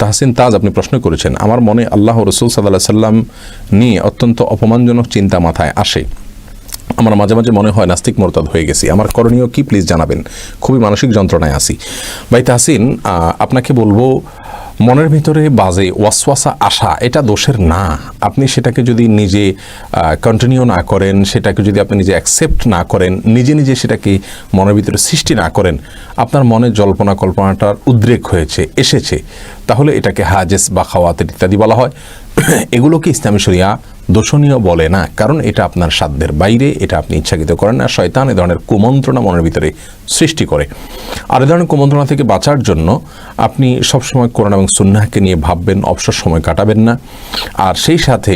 তাহসিন তাজ আপনি প্রশ্ন করেছেন, আমার মনে আল্লাহ রসুল সাল্লাল্লাহু আলাইহি সাল্লাম নিয়ে অত্যন্ত অপমানজনক চিন্তা মাথায় আসে। আমার মাঝে মাঝে মনে হয় নাস্তিক মোরতাদ হয়ে গেছি, আমার করণীয় কি প্লিজ জানাবেন, খুবই মানসিক যন্ত্রণায় আছি। ভাই তাহসিন, আপনাকে বলবো মনের ভিতরে বাজে ওয়াসওয়াসা আসা এটা দোষের না। আপনি সেটাকে যদি নিজে কন্টিনিউ না করেন, সেটাকে যদি আপনি নিজে অ্যাকসেপ্ট না করেন, নিজে নিজে সেটাকে মনের ভিতরে সৃষ্টি না করেন, আপনার মনে জল্পনা কল্পনাটার উদ্রেক হয়েছে, এসেছে, তাহলে এটাকে হাজেস বা খাওয়াতের ইত্যাদি বলা হয়। এগুলোকে ইসলামী শরিয়া দোষণীয় বলে না, কারণ এটা আপনার সাধ্যের বাইরে, এটা আপনি ইচ্ছাকৃত করেন না। শয়তান এ ধরনের কুমন্ত্রণা মনের ভিতরে সৃষ্টি করে। আর এ ধরনের কুমন্ত্রণা থেকে বাঁচার জন্য আপনি সবসময় কোরআন এবং সুন্নাহকে নিয়ে ভাববেন, অবসর সময় কাটাবেন না। আর সেই সাথে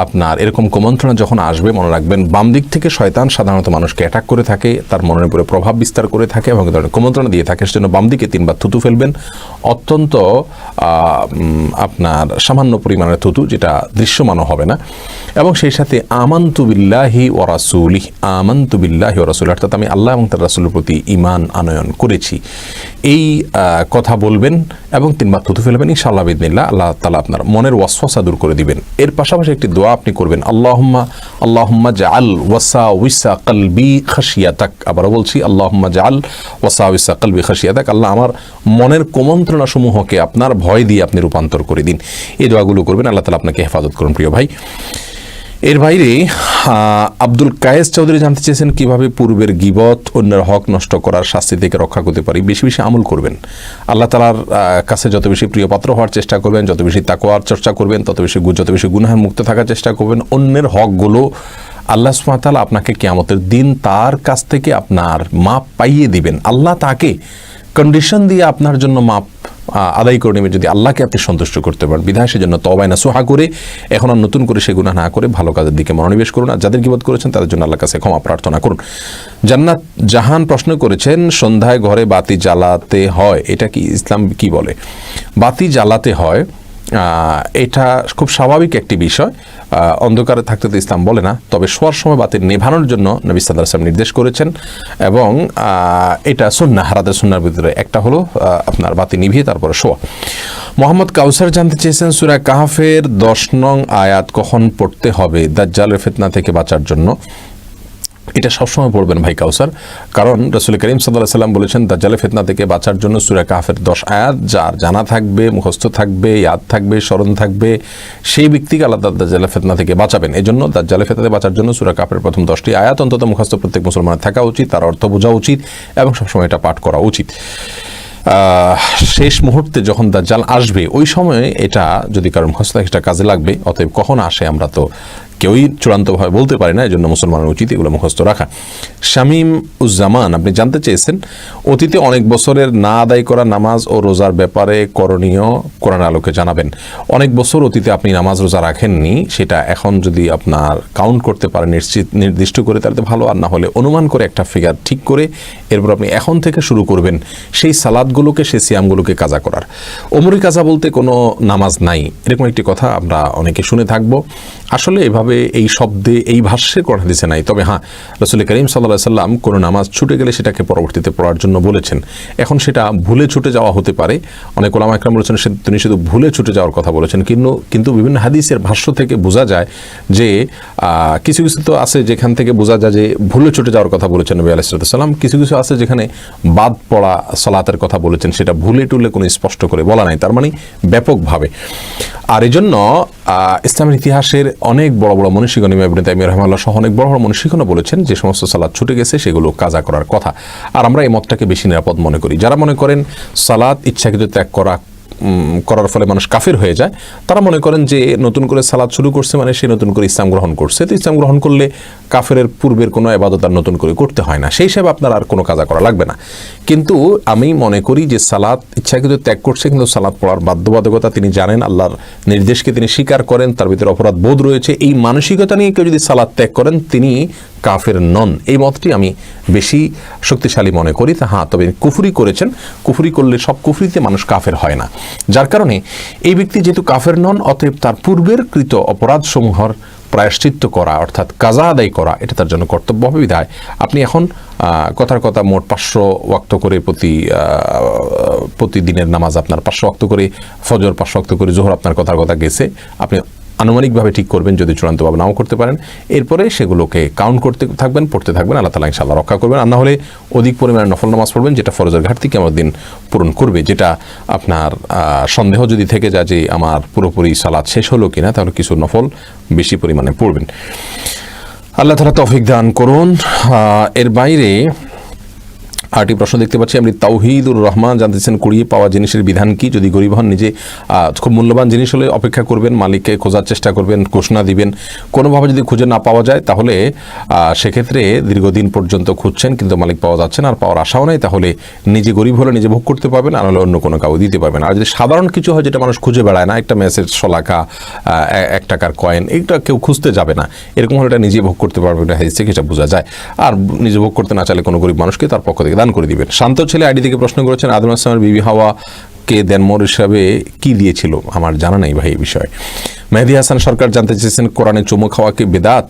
আপনার এরকম কুমন্ত্রণা যখন আসবে, মনে রাখবেন বাম দিক থেকে শয়তান সাধারণত মানুষকে অ্যাটাক করে থাকে, তার মনের উপরে প্রভাব বিস্তার করে থাকে এবং ধরনের কুমন্ত্রণা দিয়ে থাকে। সেজন্য বাম দিকে 3 বার থুতু ফেলবেন, অত্যন্ত আপনার সামান্য পরিমাণের থুতু, যেটা দৃশ্যমানও হবে না। এবং সেই সাথে আমানতু বিল্লাহি ওয়া রাসূলিহি, আমানতু বিল্লাহি ওয়া রাসূলিহি, অর্থাৎ আমি আল্লাহ এবং তার রাসূলের প্রতি ঈমান আনয়ন করেছি, এই কথা বলবেন এবং 3 বার থুতু ফেলবেন। ইনশাআল্লাহ বিইذনিল্লাহ আল্লাহ তাআলা আপনার মনের ওয়াসওয়াসা দূর করে দিবেন। এর পাশাপাশি একটি দোয়া আপনি করবেন, আল্লাহুম্মা জাআল ওয়াসাওয়িসা কলবি খাশিয়াতাক। আবারও বলছি, আল্লাহুম্মা জাআল ওয়াসাওয়িসা কলবি খাশিয়াতাক। আল্লাহ আমার মনের কুমন্ত্রণা সমূহকে আপনার ভয় দিয়ে আপনি রূপান্তর করে দিন। এই দোয়াগুলো করবেন, আল্লাহ তাআলা আপনাকে হেফাজত করুন প্রিয় ভাই। এর বাইরে আব্দুল কায়েস চৌধুরী জানতে চেয়েছেন কিভাবে পূর্বের গীবত, অন্যের হক নষ্ট করার শাস্তি থেকে রক্ষা করতে পারি। বেশি বেশি আমল করবেন, আল্লাহ তাআলার কাছে যত বেশি প্রিয় পাত্র হওয়ার চেষ্টা করবেন, যত বেশি তাকওয়ার চর্চা করবেন, যত বেশি গুনাহের মুক্ত থাকার চেষ্টা করবেন। অন্যের হকগুলো আল্লাহ সুবহানাহু ওয়া তাআলা আপনাকে কিয়ামতের দিন তার কাছ থেকে আপনার মাপ পাইয়ে দিবেন। আল্লাহ তাকে কন্ডিশন দিয়ে আপনার জন্য মাপ আদায় করে নেবেন, যদি আল্লাহকে আপনি সন্তুষ্ট করতে পারেন। বিধায় সেজন্য তওবায় নাসুহা করে এখন আর নতুন করে সে গুনাহ না করে ভালো কাজের দিকে মনোনিবেশ করুন। আর যাদের গীবত করেছেন তাদের জন্য আল্লাহর কাছে ক্ষমা প্রার্থনা করুন। জান্নাত জাহান প্রশ্ন করেছেন, সন্ধ্যায় ঘরে বাতি জ্বালাতে হয়, এটা কি ইসলাম কি বলে? বাতি জ্বালাতে হয়, এটা খুব স্বাভাবিক একটি বিষয়। অন্ধকারে থাকতে তো ইসলাম বলে না, তবে শোয়ার সময় বাতি নেভানোর জন্য নবী সাল্লাল্লাহু আলাইহি ওয়াসাল্লাম নির্দেশ করেছেন এবং এটা সুন্নাহ, রাতের সুন্নাহর ভিতরে একটা হলো আপনার বাতি নিভিয়ে তারপরে শোয়া। মোহাম্মদ কাউসার জানতে চেয়েছেন সূরা কাহফের 10 নং আয়াত কখন পড়তে হবে দাজ্জালের ফিতনা থেকে বাঁচার জন্য? এটা সবসময় পড়বেন ভাই কাউসার, কারণ রাসূল করিম সাল্লাল্লাহু আলাইহি ওয়াসাল্লাম বলেছেন দাজ্জালের ফিতনা থেকে বাঁচার জন্য সূরা কাহফের 10 আয়াত যার জানা থাকবে, মুখস্থ থাকবে, ইয়াদ থাকবে, স্মরণ থাকবে, সেই ব্যক্তিকে আল্লাহ দাজ্জালের ফিতনা থেকে বাঁচাবেন। এজন্য দাজ্জালের ফিতনা থেকে বাঁচার জন্য সূরা কাহফের প্রথম 10টি আয়াত অন্তত মুখস্থ প্রত্যেক মুসলমানের থাকা উচিত, তার অর্থ বোঝা উচিত এবং সবসময় এটা পাঠ করা উচিত। শেষ মুহূর্তে যখন দাজ্জাল আসবে ওই সময়ে এটা যদি কারণ মুখস্থ থাকে সেটা কাজে লাগবে। অতএব কখন আসে আমরা তো কেউই চূড়ান্তভাবে বলতে পারি না, এই জন্য মুসলমানের উচিত এগুলো মুখস্থ রাখা। শামীম উজ্জামান আপনি জানতে চেয়েছেন অতীতে অনেক বছরের না আদায় করা নামাজ ও রোজার ব্যাপারে করণীয় কোরআন আলোকে জানাবেন। অনেক বছর অতীতে আপনি নামাজ রোজা রাখেননি, সেটা এখন যদি আপনার কাউন্ট করতে পারেন নির্দিষ্ট করে তাহলে ভালো, আর না হলে অনুমান করে একটা ফিগার ঠিক করে এরপর আপনি এখন থেকে শুরু করবেন সেই সালাদগুলোকে, সেই সিয়ামগুলোকে কাজা করার। ওমরি কাজা বলতে কোনো নামাজ নাই, এরকম একটি কথা আমরা অনেকে শুনে থাকবো। আসলে এভাবে এই শব্দে এই ভাষ্যে কোরআন হাদিসে নাই। তবে হ্যাঁ, রাসূল করিম সাল্লাল্লাহু আলাইহি ওয়াসাল্লাম কোনো নামাজ ছুটে গেলে সেটাকে পরবর্তীতে পড়ার জন্য বলেছেন। এখন সেটা ভুলে ছুটে যাওয়া হতে পারে, অনেক ওলামা একরাম বলেছেন তিনি শুধু ভুলে ছুটে যাওয়ার কথা বলেছেন, কিন্তু বিভিন্ন হাদিসের ভাষ্য থেকে বোঝা যায় যে কিছু কিছু তো আছে যেখান থেকে বোঝা যায় যে ভুলে ছুটে যাওয়ার কথা বলেছেন নবী আলাইহিস সালাম, কিছু কিছু আছে যেখানে বাদ পড়া সালাতের কথা বলেছেন, সেটা ভুলে টুলে কোনো স্পষ্ট করে বলা নাই, তার মানে ব্যাপকভাবে। আর এই জন্য ইসলামের ইতিহাসের অনেক বড় বড় মনীষীগণ, ইমাম ইবনে তাইমিয়া রাহিমাহুল্লাহ সহ অনেক বড় বড় মনীষীগণ বলেছেন যে সমস্ত সালাত ছুটে গেছে সেগুলো কাজা করার কথা। আর আমরা এই মতটাকে বেশি নিরাপদ মনে করি। যারা মনে করেন সালাত ইচ্ছাকৃত ত্যাগ করার ফলে মানুষ কাফের হয়ে যায়, তারা মনে করেন যে নতুন করে সালাত শুরু করছে মানে সে নতুন করে ইসলাম গ্রহণ করছে, তো ইসলাম গ্রহণ করলে কাফের পূর্বের কোনো ইবাদত আর নতুন করে করতে হয় না, সেই হিসাবে আপনার আর কোনো কাজা করা লাগবে না। কিন্তু আমি মনে করি যে সালাত ইচ্ছাকৃত ত্যাগ করছে, কিন্তু সালাত পড়ার বাধ্যবাধকতা তিনি জানেন, আল্লাহর নির্দেশকে তিনি স্বীকার করেন, তার ভিতরে অপরাধ বোধ রয়েছে, এই মানসিকতা নিয়ে কেউ যদি সালাত ত্যাগ করেন তিনি কাফের নন। এই মতটি আমি বেশি শক্তিশালী মনে করি। হ্যাঁ, তবে কুফরি করেছেন, কুফরি করলে সব কুফরিতে মানুষ কাফের হয় না, যার কারণে এই ব্যক্তি যেহেতু কাফের নন, অতএব তার পূর্বের কৃত অপরাধ সমূহের প্রায়শ্চিত্ত করা অর্থাৎ কাজা আদায় করা এটা তার জন্য কর্তব্য হবে। বিধায় আপনি এখন কথার কথা মোট 500 ওয়াক্ত করে প্রতিদিনের নামাজ আপনার 500 ওয়াক্ত করে, ফজর 500 ওয়াক্ত করে, জোহর আপনার কথার কথা গেছে, আপনি আনুমানিকভাবে ঠিক করবেন, যদি চূড়ান্তভাবে নাও করতে পারেন। এরপরে সেগুলোকে কাউন্ট করতে থাকবেন, পড়তে থাকবেন, আল্লাহ তাআলা ইনশাআল্লাহ রক্ষা করবেন। আর না হলে অধিক পরিমাণে নফল নামাজ পড়বেন, যেটা ফরজের ঘাটতি কিয়ামত দিন পূরণ করবে। যেটা আপনার সন্দেহ যদি থেকে যায় যে আমার পুরোপুরি সালাত শেষ হলো কিনা, তাহলে কিছু নফল বেশি পরিমাণে পড়বেন। আল্লাহ তাআলা তৌফিক দান করুন। এর বাইরে আরেকটি প্রশ্ন দেখতে পাচ্ছি, আপনি তাওহীদুর রহমান জানতেছেন কুড়িয়ে পাওয়া জিনিসের বিধান কি? যদি গরিব হন, নিজে খুব মূল্যবান জিনিস হলে অপেক্ষা করবেন, মালিককে খোঁজার চেষ্টা করবেন, ঘোষণা দিবেন। কোনোভাবে যদি খুঁজে না পাওয়া যায়, তাহলে সেক্ষেত্রে দীর্ঘদিন পর্যন্ত খুঁজছেন কিন্তু মালিক পাওয়া যাচ্ছে না, আর পাওয়ার আশাও নেই, তাহলে নিজে গরিব হলে নিজে ভোগ করতে পারবেন, আর হলে অন্য কোনো কাউ দিতে পারবেন। আর যদি সাধারণ কিছু হয় যেটা মানুষ খুঁজে বেড়ায় না, একটা মেসেজ, শলাকা, 1 টাকার কয়েন, এটা কেউ খুঁজতে যাবে না, এরকম হলে এটা নিজে ভোগ করতে পারবে, এটা হাদিস থেকে সেটা বোঝা যায়। আর নিজে ভোগ করতে না চাইলে কোনো গরিব মানুষকে তার পক্ষ থেকে দান করে দিবেন। শান্ত ছেলে আইডি থেকে প্রশ্ন করেছেন, আদম আলাইহিস সালামের বিবি হাওয়াকে দেনমোহর হিসাবে কি দিয়েছিল? আমার জানা নেই ভাই এই বিষয়ে। মেহেদী হাসান সরকার জানতে চেয়েছেন, কোরআনে চুমু খাওয়াকে বিদআত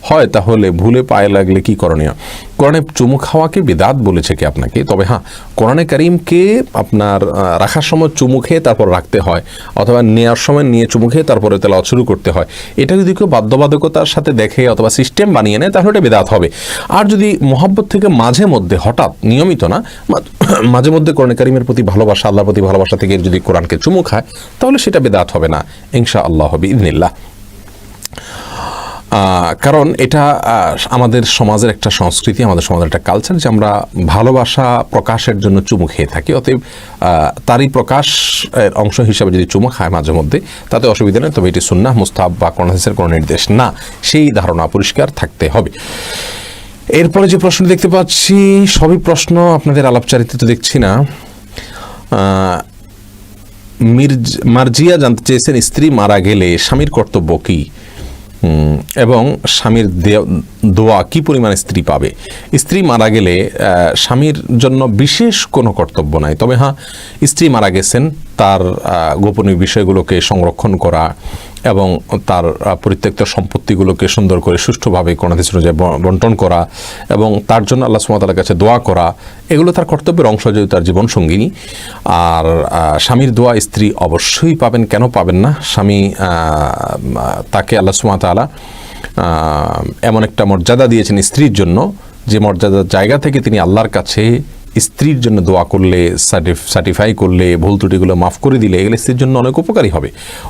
হয়, তাহলে ভুলে পায়ে লাগলে কি করণীয়? কোরআনে চুমু খাওয়াকে বিদআত বলেছে কি আপনাকে? তবে হ্যাঁ, কোরআনে কারীমকে আপনার রাখার সময় চুমু খেয়ে তারপর রাখতে হয়, অথবা নেওয়ার সময় নিয়ে চুমু খেয়ে তারপরে তেলাওয়াত শুরু করতে হয়। এটা যদি কেউ বাধ্যবাধকতার সাথে দেখে অথবা সিস্টেম বানিয়ে নেয়, তাহলে এটা বিদআত হবে। আর যদি মহব্বত থেকে মাঝে মধ্যে, হঠাৎ, নিয়মিত না, মাঝে মধ্যে কোরআনে কারীমের প্রতি ভালোবাসা, আল্লাহর প্রতি ভালোবাসা থেকে যদি কোরআনকে চুমু খায়, তাহলে সেটা বিদআত হবে না ইনশাআল্লাহ বিইذنিল্লাহ। কারণ এটা আমাদের সমাজের একটা সংস্কৃতি, আমাদের সমাজের একটা কালচার, যে আমরা ভালোবাসা প্রকাশের জন্য চুমু খেয়ে থাকি। অতএব তারই প্রকাশের অংশ হিসাবে যদি চুমু খায় মাঝে মধ্যে, তাতে অসুবিধা নেই। তবে এটি সুন্নাহ, মুস্তাহাব বা কোরআন হাদিসের কোনো নির্দেশ না, সেই ধারণা পরিষ্কার থাকতে হবে। এরপরে যে প্রশ্ন দেখতে পাচ্ছি, সবই প্রশ্ন, আপনাদের আলাপচারিতা তো দেখছি না। মার্জিয়া জানতে চেয়েছেন, স্ত্রী মারা গেলে স্বামীর কর্তব্য কী এবং স্বামীর দোয়া কি পরিমাণ স্ত্রী পাবে? স্ত্রী মারা গেলে স্বামীর জন্য বিশেষ কোনো কর্তব্য নাই। তবে হ্যাঁ, স্ত্রী মারা গেছেন, তার গোপনীয় বিষয়গুলোকে সংরক্ষণ করা এবং তার পরিত্যক্ত সম্পত্তিগুলোকে সুন্দর করে সুষ্ঠুভাবে কোরআন হাদিস অনুযায়ী বন্টন করা এবং তার জন্য আল্লাহ সুবহানাহু ওয়া তাআলার কাছে দোয়া করা, এগুলো তার কর্তব্যের অংশ, যেহেতু তার জীবন সঙ্গিনী। আর স্বামীর দোয়া স্ত্রী অবশ্যই পাবেন, কেন পাবেন না? স্বামী তাকে আল্লাহ সুবহানাহু ওয়া তাআলা এমন একটা মর্যাদা দিয়েছেন স্ত্রীর জন্য, যে মর্যাদার জায়গা থেকে তিনি আল্লাহর কাছে স্ত্রীর জন্য দোয়া করলে, সার্টিফাই করলে, ভুল ত্রুটিগুলো মাফ করে দিলে, এগুলো স্ত্রীর জন্য অনেক উপকারী হবে।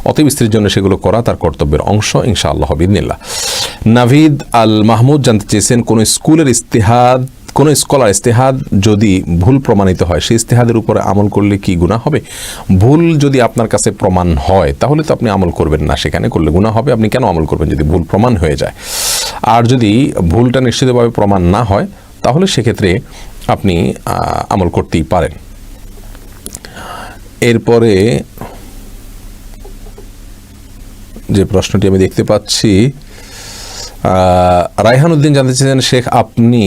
অতএব স্ত্রীর জন্য সেগুলো করা তার কর্তব্যের অংশ ইনশাআল্লাহ বিইذনিল্লাহ। নাভিদ আল মাহমুদ জানতে চেয়েছেন, কোনো স্কুলের ইস্তেহাদ, কোনো স্কলার ইস্তেহাদ যদি ভুল প্রমাণিত হয়, সেই ইস্তেহাদের উপরে আমল করলে কি গুনাহ হবে? ভুল যদি আপনার কাছে প্রমাণ হয়, তাহলে তো আপনি আমল করবেন না, সেখানে করলে গুনাহ হবে। আপনি কেন আমল করবেন যদি ভুল প্রমাণ হয়ে যায়? আর যদি ভুলটা নিশ্চিতভাবে প্রমাণ না হয়, তাহলে সেক্ষেত্রে আপনি আমল করতেই পারেন। এরপরে যে প্রশ্নটি আমি দেখতে পাচ্ছি, রায়হান উদ্দিন জানতে চেয়েছেন, শেখ আপনি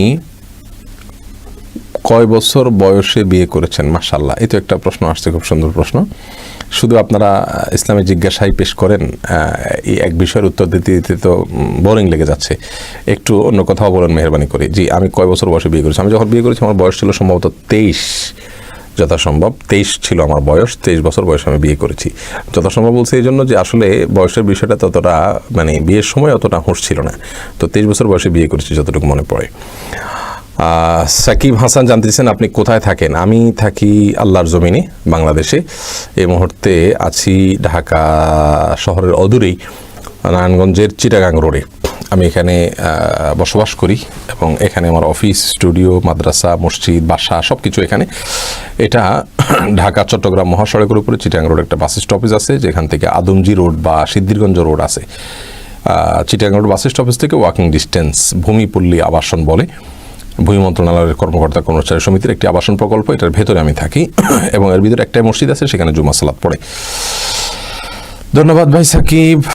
কয় বছর বয়সে বিয়ে করেছেন? মাশাআল্লাহ, এই তো একটা প্রশ্ন আসছে, খুব সুন্দর প্রশ্ন। শুধু আপনারা ইসলামে জিজ্ঞাসাই পেশ করেন, এই এক বিষয়ের উত্তর দিতে দিতে তো বোরিং লেগে যাচ্ছে। একটু অন্য কথাও বলেন মেহরবানি করে। জি, আমি কয় বছর বয়সে বিয়ে করেছি? আমি যখন বিয়ে করেছি আমার বয়স ছিল সম্ভবত 23, যথাসম্ভব 23 ছিল আমার বয়স। 23 বছর বয়সে আমি বিয়ে করেছি। যথাসম্ভব বলছি এই জন্য যে আসলে বয়সের বিষয়টা ততটা, মানে বিয়ের সময় অতটা হুঁশ ছিল না। তো 23 বছর বয়সে বিয়ে করেছি যতটুকু মনে পড়ে। সাকিব হাসান জানতেছেন, আপনি কোথায় থাকেন? আমি থাকি আল্লাহর জমিনে, বাংলাদেশে। এই মুহূর্তে আছি ঢাকা শহরের অদূরেই নারায়ণগঞ্জের চিটাগাং রোডে। আমি এখানে বসবাস করি এবং এখানে আমার অফিস, স্টুডিও, মাদ্রাসা, মসজিদ, বাসা সব কিছু এখানে। এটা ঢাকা চট্টগ্রাম মহাসড়কের উপরে চিটাগাং রোড একটা বাস স্টপেজ আছে, যেখান থেকে আদমজি রোড বা সিদ্ধিরগঞ্জ রোড আছে। চিটাগাং রোড বাস স্টপেজ থেকে ওয়াকিং ডিস্টেন্স। ভূমিপল্লী আবাসন বলে, ভূমি মন্ত্রণালয়ের কর্মকর্তা কর্মচারী সমিতির একটি আবাসন প্রকল্প। এটার ভেতরে আমি থাকি এবং এর ভিতরে একটাই মসজিদ আছে, সেখানে জুমা সালাত পড়ে। ধন্যবাদ ভাই সাকিব।